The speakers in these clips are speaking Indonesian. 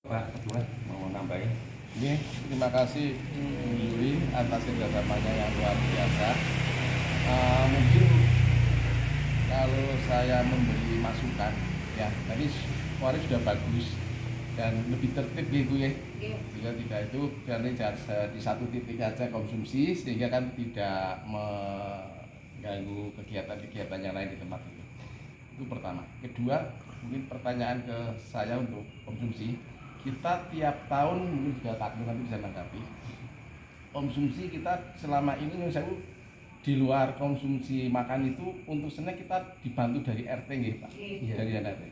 Pak Kedua mau nambahin. Ini terima kasih Bu Yuli atas kerjasamanya yang luar biasa. Mungkin kalau saya memberi masukan, ya tadi kemarin sudah bagus dan lebih tertib gitu ya. Jika tidak itu karena di satu titik saja konsumsi sehingga kan tidak mengganggu kegiatan-kegiatan yang lain di tempat itu. Itu pertama. Kedua, mungkin pertanyaan ke saya untuk konsumsi. Kita tiap tahun mungkin juga takdir nanti bisa menanggapi konsumsi kita selama ini menurut saya di luar konsumsi makan itu untuk snack kita dibantu dari RT nggih Pak, dari RT.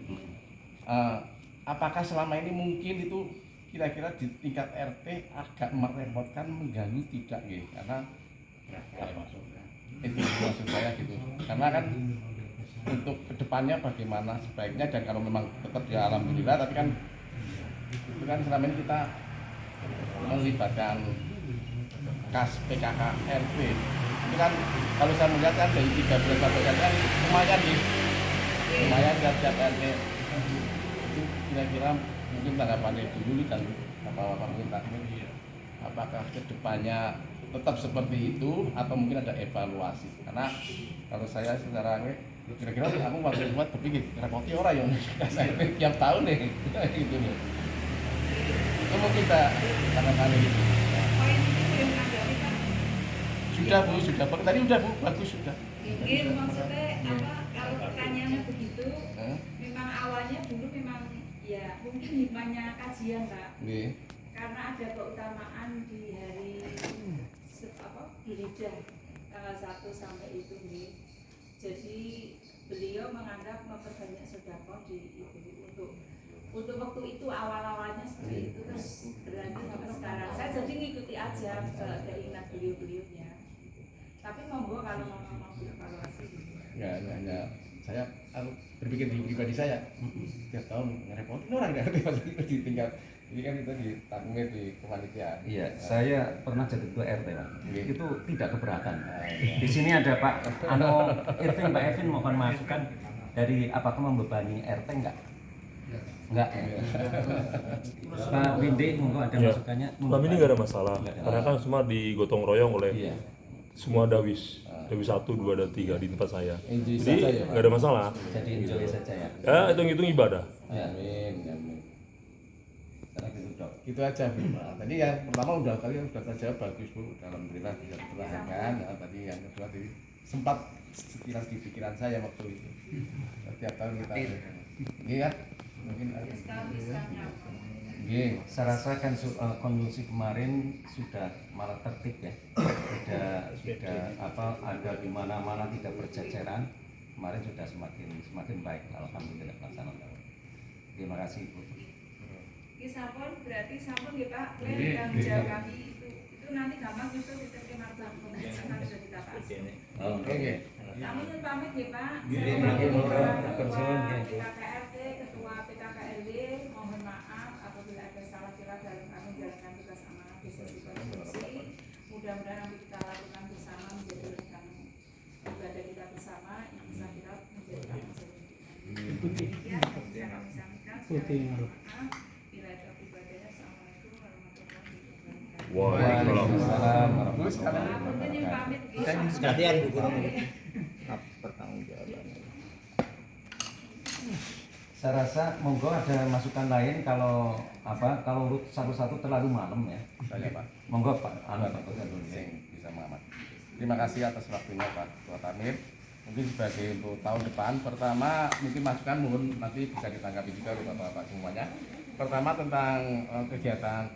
Apakah selama ini mungkin itu kira-kira di tingkat RT agak merepotkan, mengganggu tidak nggih? Karena itu maksud saya gitu. Karena kan untuk kedepannya bagaimana sebaiknya dan kalau memang tetap ya alhamdulillah, tapi kan itu kan selama ini kita melibatkan kas PKK RT itu kan kalau saya melihat kan dari 13 sampai kan lumayan nih, lumayan tiap RT itu kira-kira mungkin tanggapannya dulu dan apa minta apakah kedepannya tetap seperti itu atau mungkin ada evaluasi, karena kalau saya secara kira-kira aku waktu buat berpikir repoti orang yang saya tiap tahun nih gitu nih. Itu mungkin tak tanggapannya gitu. Sudah Bu, sudah tadi udah Bu, bagus sudah. Mungkin maksudnya apa kalau pertanyaannya begitu, memang awalnya dulu memang ya mungkin hikmahnya kajian Pak. Karena ada keutamaan di hari gereja tanggal 1 sampai itu nih. Jadi beliau menganggap memperbanyak sedekah di itu untuk waktu itu awal-awalnya seperti itu, terus berlanjut sampai sekarang. Saya jadi ngikuti aja keinginan beliau-beliaunya. Tapi monggo kalau mau evaluasi. Ya, saya berpikir di pribadi saya tiap tahun ngerepotin orang di tingkat ini kan kita di tangungnya di kepanitiaan. Iya, saya pernah jadi ketua RT Pak. Itu tidak keberatan. Di sini ada Pak Irvin, Pak Evin mohon masukan dari apakah membebani RT enggak? Enggak ya. Pak Windy monggo ada masukannya. Selama ini nggak ada masalah, karena kan semua digotong royong oleh semua dawis 1, 2, dan 3 di tempat saya. Jadi nggak ada masalah. Jadi enjoy saja ya. Ya, hitung-hitung ibadah. Amin. Gitu aja Bu. Tadi yang pertama udah terjawab bagus Bu, alhamdulillah bisa diterangkan. Tadi yang kedua tadi sempat sekilas di pikiran saya waktu itu. Setiap tahun kita ini kan mungkin Saya rasa kan kondisi kemarin sudah malah tertib ya, sudah ada di mana-mana tidak berjajaran. Kemarin sudah semakin baik, alhamdulillah pelaksanaan. Terima kasih Bu. Sampun berarti sampun ya Pak, yang jauh kami itu nanti gampang justru diterima pembicaraan kan sudah kita bahas. Oke. Kami pamit ya Pak. PKKRT, Ketua PKKRW, mohon maaf apabila ada salah kira dalam kami menjalankan tugas amanah di sesi konsumsi. Mudah-mudahan nanti kita lakukan bersama menjadi rekan ibadah kita bersama yang bisa kita menjadikan ya, bisa kami sampaikan. Waalaikumsalam. Sekalian Bu Guru pertanggungjawaban. Saya rasa monggo ada masukan lain kalau urut satu-satu terlalu malam ya. Saya Pak. Monggo Pak Bisa mengamati. Terima kasih atas waktunya Pak Ketua Tamir. Mungkin sebagai untuk tahun depan, pertama mungkin masukan mohon nanti bisa ditanggapi juga oleh Bapak-bapak semuanya. Pertama tentang kegiatan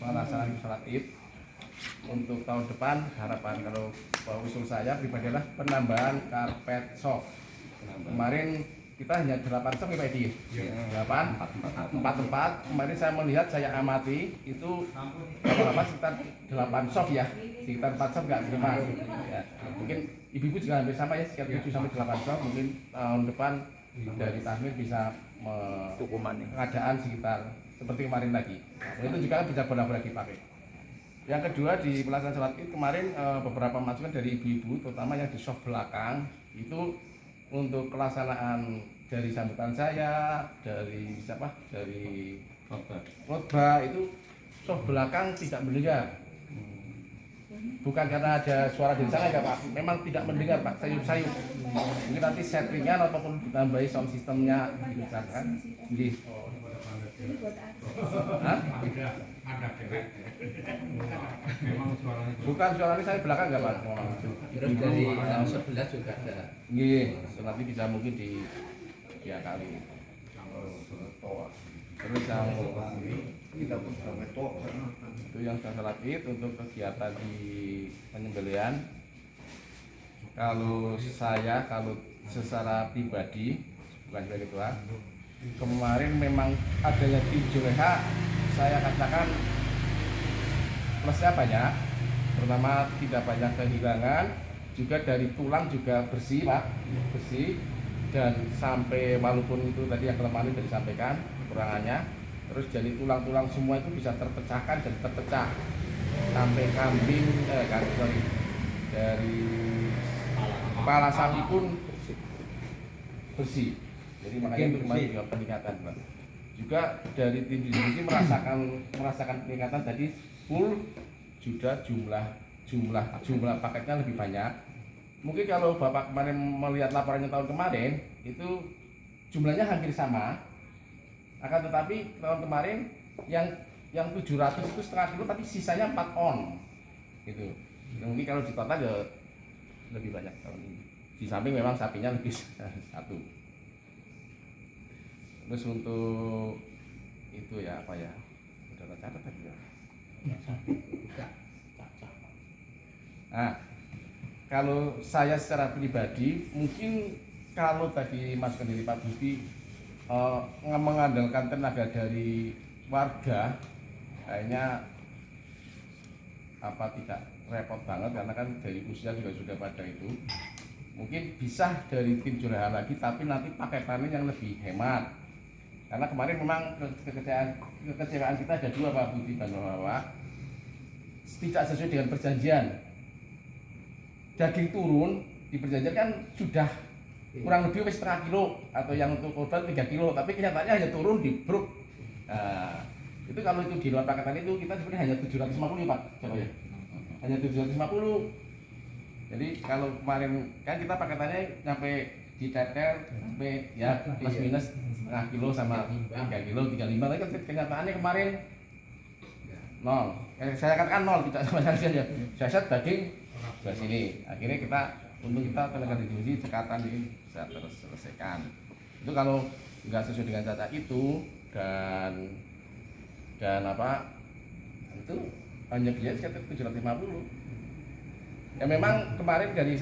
pelaksanaan sholat Id untuk tahun depan, harapan kalau usul saya pribadi adalah penambahan karpet soft. Kemarin kita hanya 8 soft ya Pak Edi? 4 tempat. Kemarin saya melihat, saya amati itu lama-lama sekitar 8 soft ya, sekitar 4 soft nggak terima ya. Mungkin ibu-ibu juga hampir sama ya, sekitar 7 sampai 8 soft. Mungkin tahun depan dari Tahmir bisa pengadaan sekitar seperti kemarin lagi. Dan itu juga bisa benar-benar dipakai. Yang kedua di pelaksanaan sholat Id kemarin beberapa masukan dari ibu-ibu, terutama yang di soft belakang itu untuk pelaksanaan dari sambutan saya, dari khotbah itu soft belakang tidak mendengar. Bukan karena ada suara dari sana ya Pak, memang tidak mendengar Pak, sayup-sayup. Ini nanti settingan ataupun ditambahi sound sistemnya dibesarkan. Nggih. Hah? Bukan suaranya saya belakang enggak Pak? Terus dari yang sebelah juga ada. Nggih, nanti bisa mungkin di ya kali. Terus yang kita itu yang saya lapit untuk kegiatan di penyembelihan. Kalau secara pribadi bukan sebagai ketua, kemarin memang adanya tim Juleha, saya katakan plusnya banyak. Pertama tidak banyak kehilangan, juga dari tulang juga bersih Pak, bersih, dan sampai walaupun itu tadi yang kelemahan sudah disampaikan kekurangannya, terus jadi tulang-tulang semua itu bisa terpecahkan dan terpecah sampai kambing dari kepala sapi pun bersih. Jadi makanya itu kemarin juga peningkatan Pak. Juga dari tim distribusi merasakan peningkatan tadi full, juga jumlah paketnya lebih banyak. Mungkin kalau Bapak kemarin melihat laporannya tahun kemarin itu jumlahnya hampir sama. Akan tetapi tahun kemarin yang 700 itu setengah kilo tapi sisanya 4 on. Gitu. Mungkin kalau di total ya lebih banyak tahun ini. Di samping memang sapinya lebih satu. Terus untuk itu ya apa ya? Udah tercatat tadi ya. Nah, kalau saya secara pribadi mungkin kalau tadi masukan dari Pak Budi mengandalkan tenaga dari warga, kayaknya tidak repot banget karena kan dari usia juga sudah pada itu. Mungkin bisa dari tim Juleha lagi, tapi nanti paketannya yang lebih hemat. Karena kemarin memang kekecewaan kita ada dua Pak Budi dan Bapak, tidak sesuai dengan perjanjian. Daging turun di perjanjian kan sudah kurang lebih setengah kilo atau yang untuk korban 3 kilo, tapi kenyataannya hanya turun di bruk. Nah, itu kalau itu di luar paketan itu kita sebenarnya hanya 750 Pak, coba ya. Hanya 750. Jadi kalau kemarin kan kita paketannya sampai di teter sampai ya plus minus setengah kilo sama 3 kilo 35, tapi kan kenyataannya kemarin nol. Saya katakan nol, tidak sama sekali aja. Saya daging sebelah sini. Akhirnya kita tenaga distribusi cekatan ini bisa terselesaikan. Itu kalau nggak sesuai dengan data itu dan apa itu hanya biaya sekitar 750. Ya memang kemarin dari